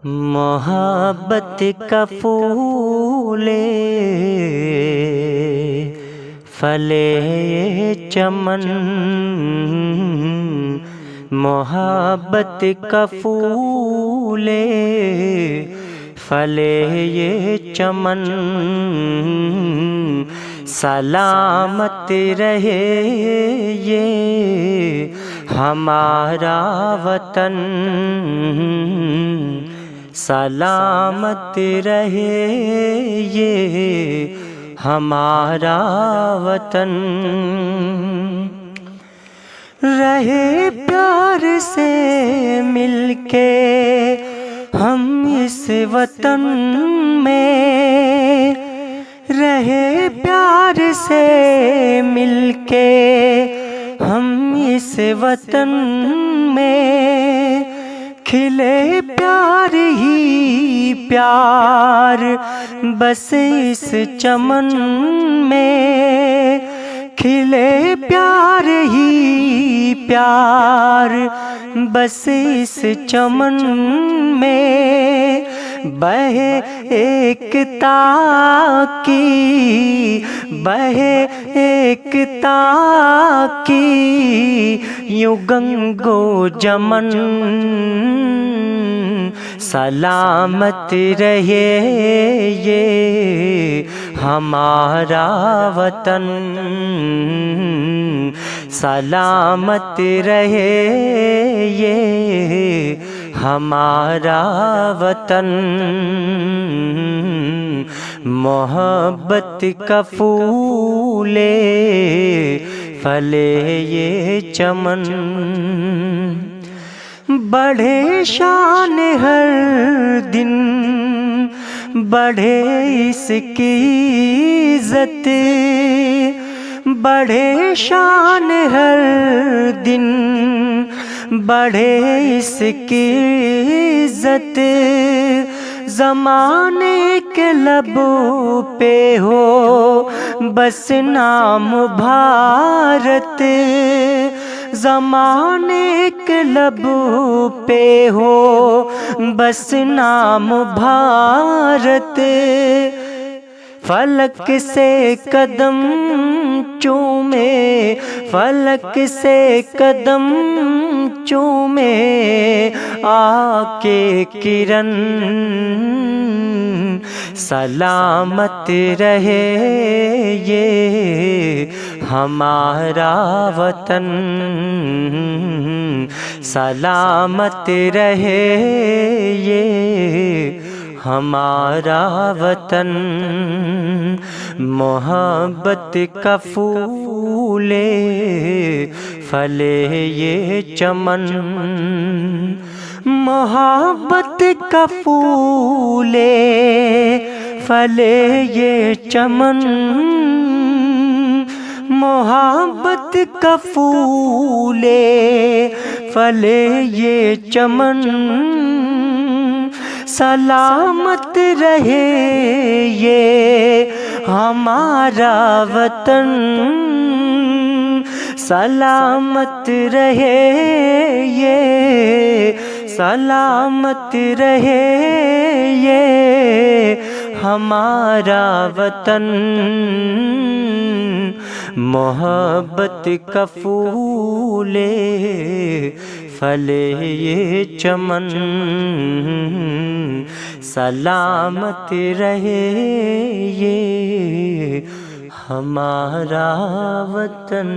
محبت کا پھول پھلے چمن، محبت کا پھول پھلے یہ چمن، سلامت رہے یہ ہمارا وطن، سلامت رہے یہ ہمارا وطن، رہے پیار سے مل کے ہم اس وطن میں، رہے پیار سے مل کے ہم اس وطن میں، کھلے پیار ہی پیار بس اس چمن میں، کھلے پیار ہی پیار بس اس چمن میں، بہے ایکتا کی، بہے ایکتا کی یوں گنگو جمن، سلامت رہے یہ ہمارا وطن، سلامت رہے یہ ہمارا وطن، محبت کا پھول پھلے یہ چمن، بڑھے شان ہر دن، بڑھے اس کی عزت، بڑھے شان ہر دن، بڑھے اس کی عزت، زمانے کے لبوں پہ ہو بس نام بھارت، زمانے کے لبوں پہ ہو بس نام بھارت، فلک سے قدم چومے، فلک سے قدم چومے آ کے کرن، سلامت رہے یہ ہمارا وطن، سلامت رہے یہ ہمارا وطن، محبت کا پھول پھلے یہ چمن، محبت کا پھول پھلے یہ چمن، محبت کا پھول پھلے یہ چمن، سلامت رہے یہ ہمارا وطن، سلامت رہے یہ، سلامت رہے یہ ہمارا وطن، محبت کا پھول پھلے یہ چمن، سلامت رہے یہ ہمارا وطن۔